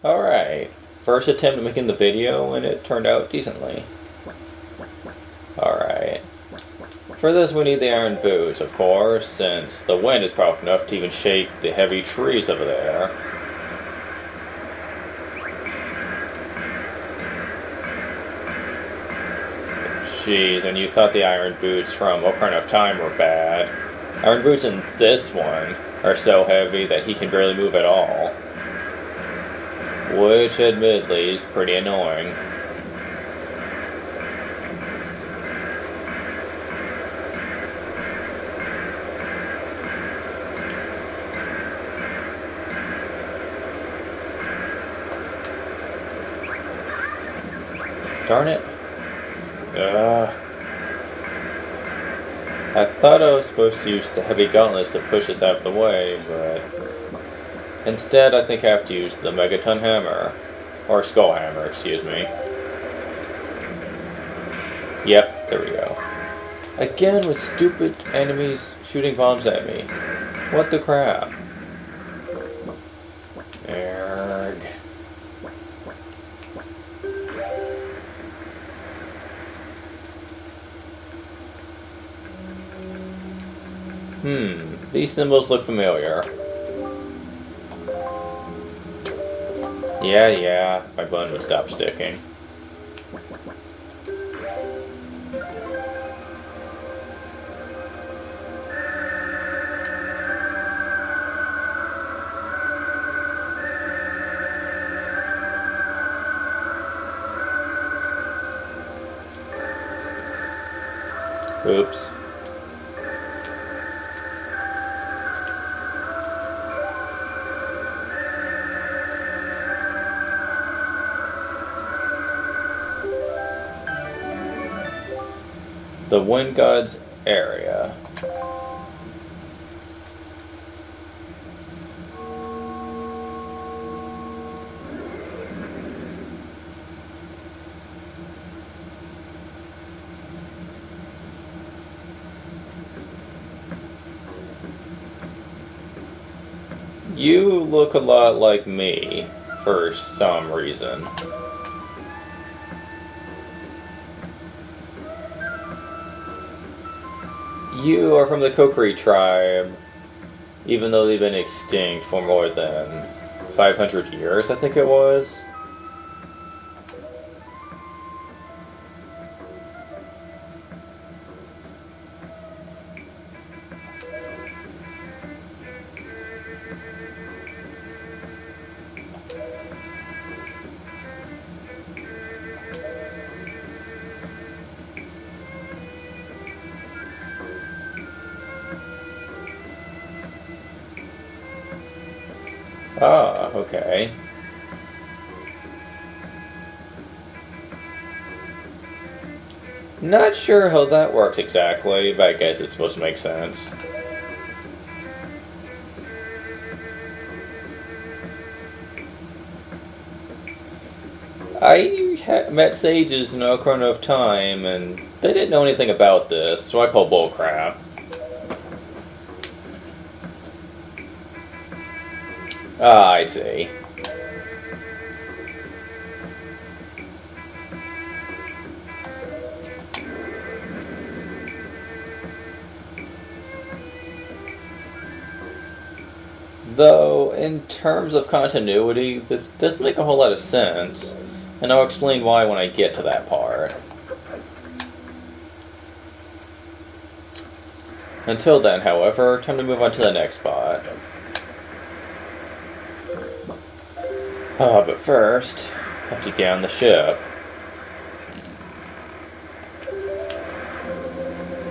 Alright, first attempt at making the video and it turned out decently. Alright. For this we need the iron boots, of course, since the wind is powerful enough to even shake the heavy trees over there. Jeez, and you thought the iron boots from Ocarina of Time were bad. Iron boots in this one are so heavy that he can barely move at all. Which, admittedly, is pretty annoying. Darn it. I thought I was supposed to use the heavy gauntlets to push us out of the way, but instead I think I have to use the Megaton Hammer. Or Skull Hammer, excuse me. Yep, there we go. Again with stupid enemies shooting bombs at me. What the crap? Erg. These symbols look familiar. Yeah, my button would stop sticking. Oops. The Wind God's area. You look a lot like me, for some reason. You are from the Kokiri tribe, even though they've been extinct for more than 500 years, I think it was. Ah, okay. Not sure how that works exactly, but I guess it's supposed to make sense. I met sages in Ocarina of Time, and they didn't know anything about this, so I call bullcrap. Ah, I see. Though, in terms of continuity, this doesn't make a whole lot of sense, and I'll explain why when I get to that part. Until then, however, time to move on to the next spot. But first, I have to get on the ship.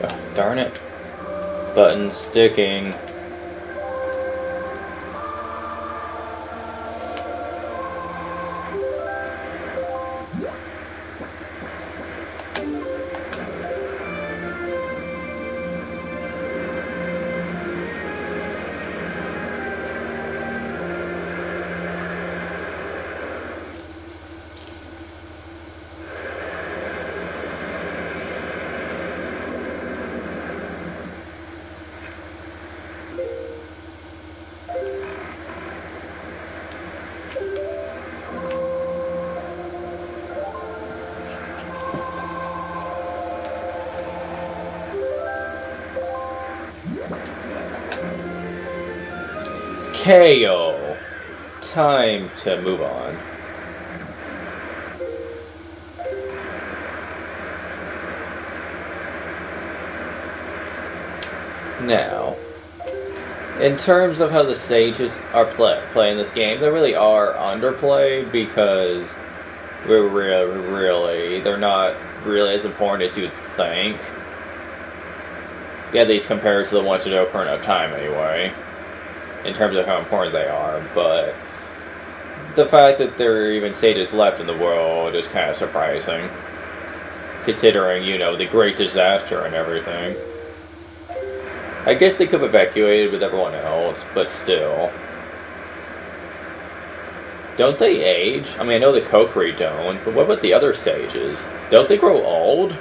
Oh, darn it. Button sticking. KO. Time to move on. Now, in terms of how the sages are playing this game, they really are underplayed because they're not really as important as you'd think. Yeah, these compared to the ones that occur in time anyway, in terms of how important they are, but the fact that there are even sages left in the world is kind of surprising, considering, you know, the great disaster and everything. I guess they could have evacuated with everyone else, but still. Don't they age? I mean, I know the Kokiri don't, but what about the other sages? Don't they grow old?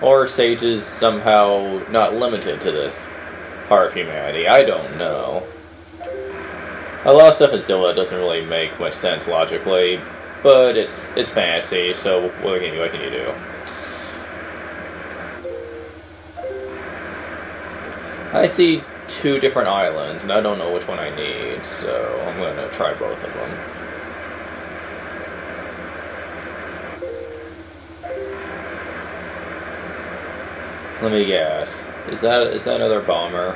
Or are sages somehow not limited to this part of humanity? I don't know. A lot of stuff in Zelda doesn't really make much sense logically, but it's fantasy, so what can you do? I see 2 different islands, and I don't know which one I need, so I'm going to try both of them. Let me guess. Is that another bomber?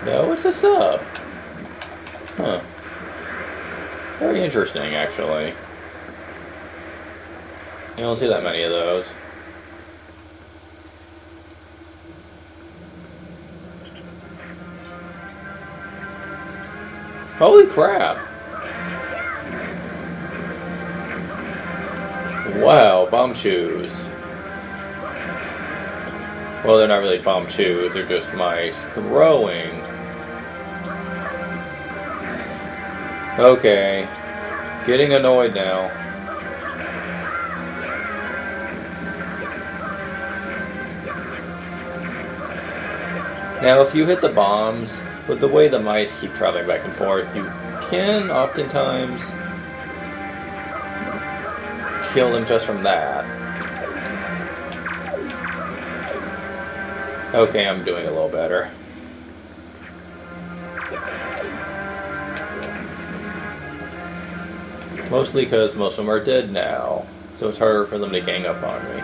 No, it's a sub. Huh. Very interesting, actually. You don't see that many of those. Holy crap! Wow, bomb shoes. Well, they're not really bomb shoes, they're just mice throwing. Okay. Getting annoyed now. Now, if you hit the bombs, with the way the mice keep traveling back and forth, you can oftentimes kill them just from that. Okay, I'm doing a little better. Mostly because most of them are dead now, so it's harder for them to gang up on me.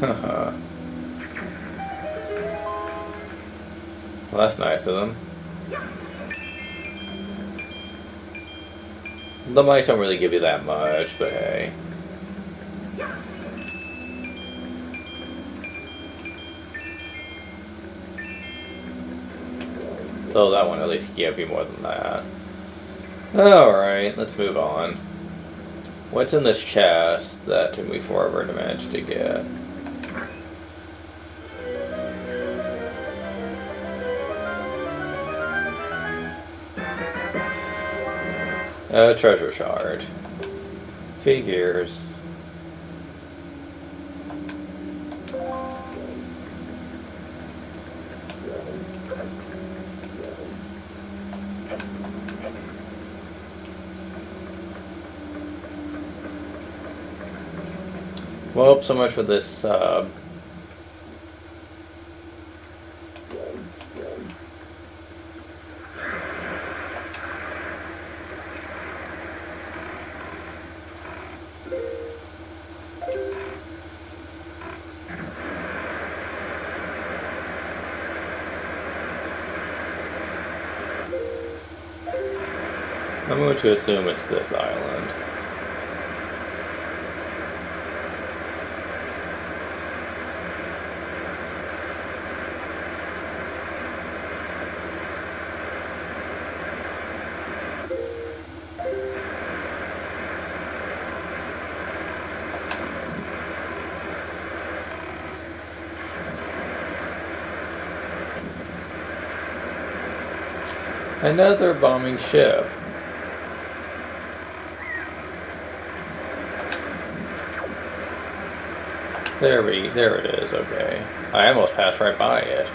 Haha. Well, that's nice of them. The mice don't really give you that much, but hey. So that one at least gave you more than that. Alright, let's move on. What's in this chest that took me forever to manage to get? A treasure shard. Figures. Well, so much for this sub. I'm going to assume it's this island. Another bombing ship. There it is, okay. I almost passed right by it.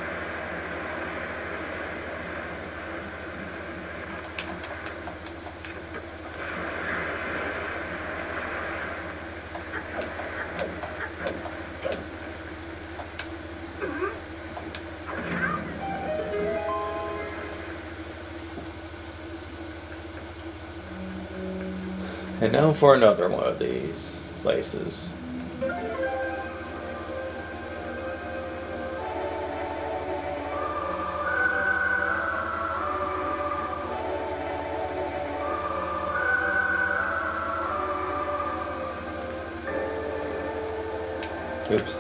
And now for another one of these places. Oops.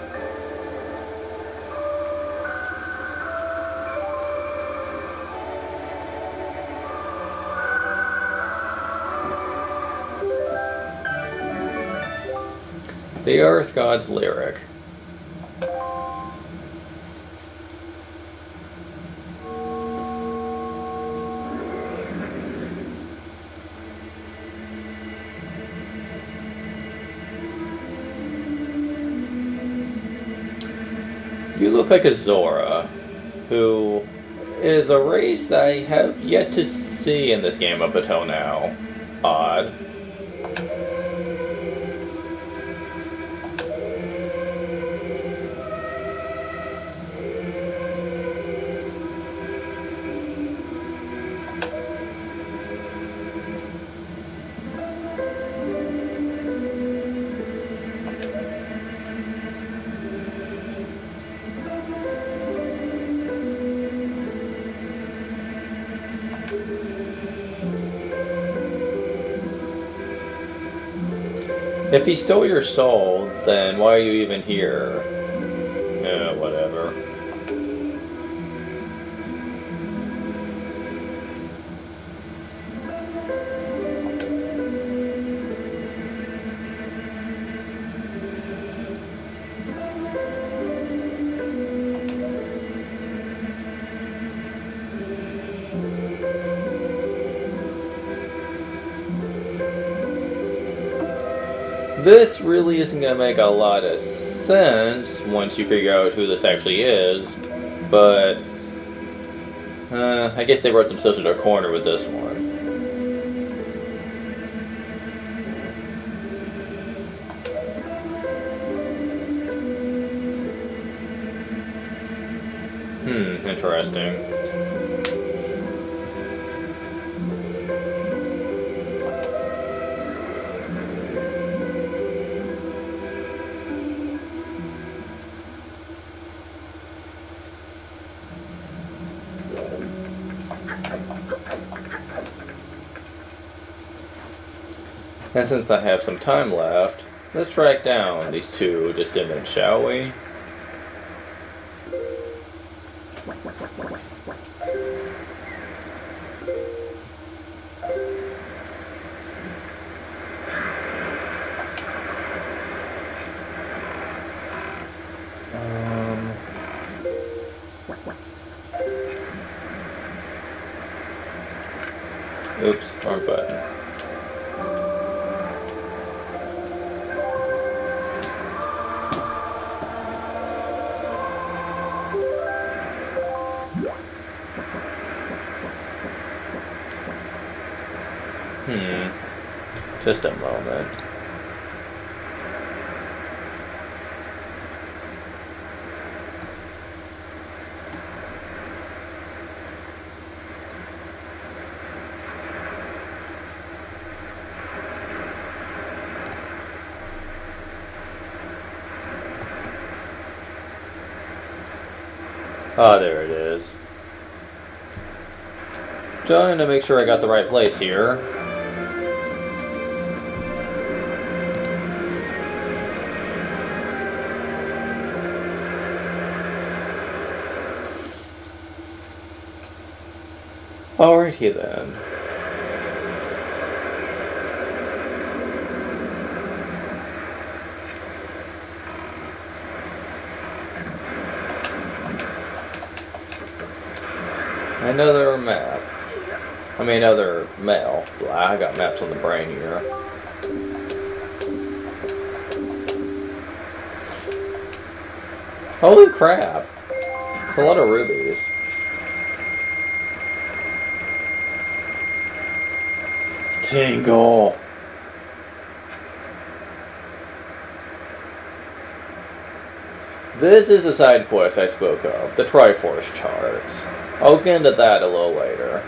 The Earth God's Lyric. You look like a Zora, who is a race that I have yet to see in this game up until now. Odd. If he stole your soul, then why are you even here? Whatever. This really isn't going to make a lot of sense once you figure out who this actually is, but I guess they wrote themselves into a corner with this one. Interesting. And since I have some time left, let's track down these two descendants, shall we? Oops, wrong button. Just a moment. Ah, there it is. Trying to make sure I got the right place here. Alrighty then. Another map. I mean, other male. Blah, I got maps on the brain here. Holy crap! It's a lot of rubies. Tingle! This is the side quest I spoke of, the Triforce charts. I'll get into that a little later.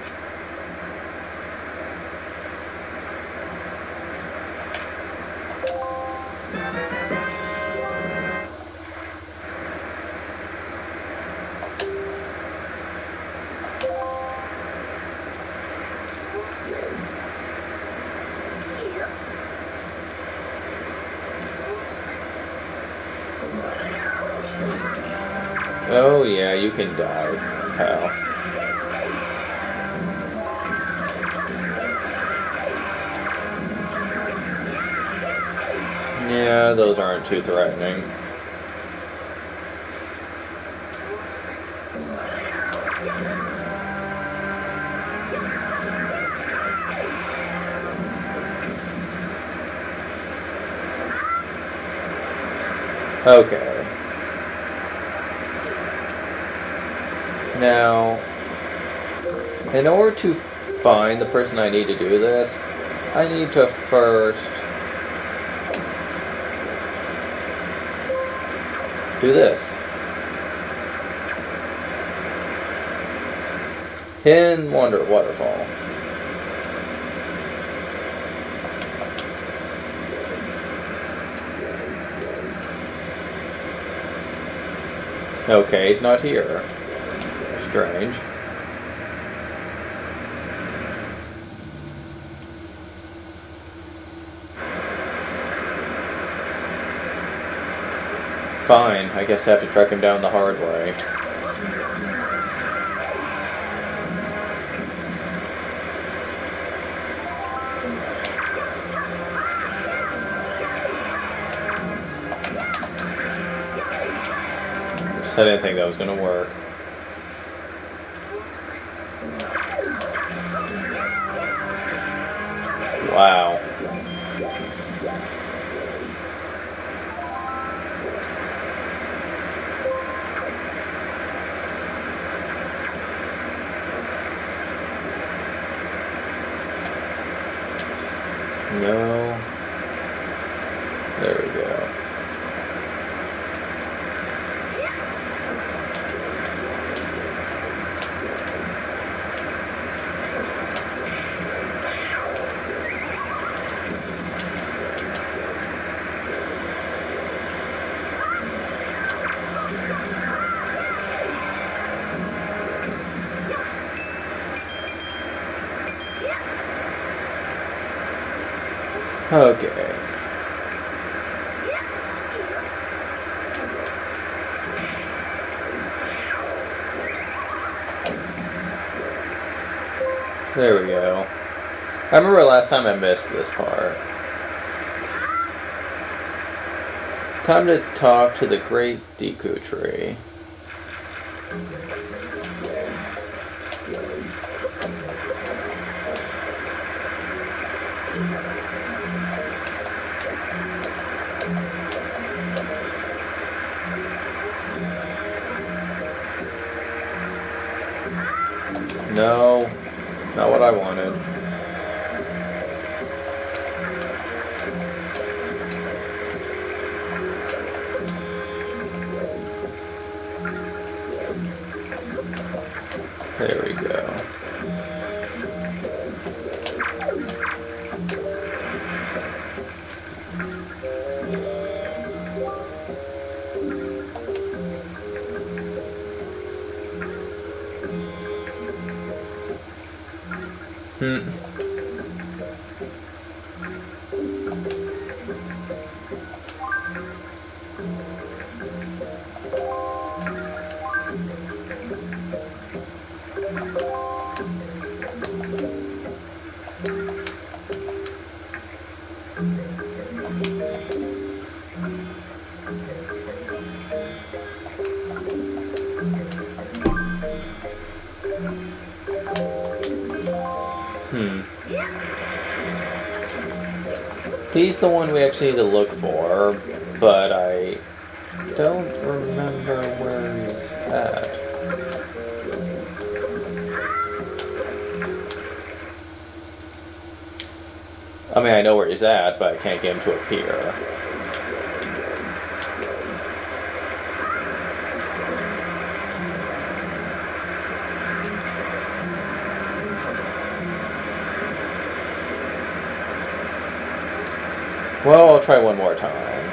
Oh yeah, you can die, pal. Yeah, those aren't too threatening. Okay. Now, in order to find the person I need to do this, I need to first do this. Hidden Wonder Waterfall. Okay, he's not here. Strange. Fine, I guess I have to track him down the hard way. I didn't think that was gonna work. Wow. No. There we go. Okay. There we go. I remember last time I missed this part. Time to talk to the Great Deku Tree. No, not what I wanted. There we go. He's the one we actually need to look for, but I don't remember where he's at. I mean, I know where he's at, but I can't get him to appear. Well, I'll try one more time.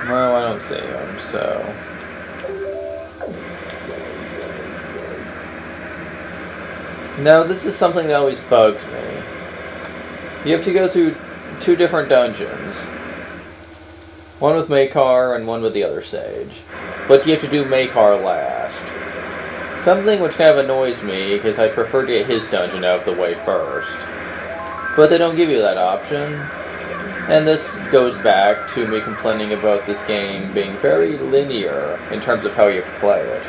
Well, I don't see him, so... Now, this is something that always bugs me. You have to go through 2 different dungeons. One with Makar and one with the other sage. But you have to do Makar last. Something which kind of annoys me, because I prefer to get his dungeon out of the way first. But they don't give you that option. And this goes back to me complaining about this game being very linear in terms of how you play it.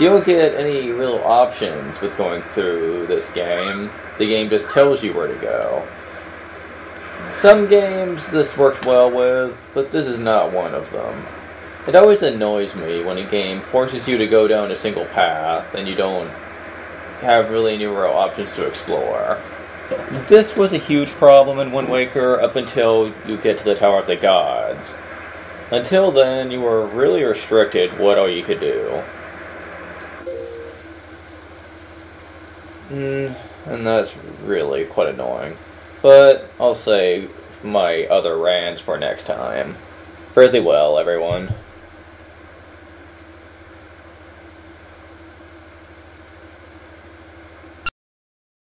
You don't get any real options with going through this game. The game just tells you where to go. Some games this worked well with, but this is not one of them. It always annoys me when a game forces you to go down a single path and you don't have really any real options to explore. This was a huge problem in Wind Waker up until you get to the Tower of the Gods. Until then, you were really restricted what all you could do. And that's really quite annoying. But I'll save my other rants for next time. Fare thee well, everyone.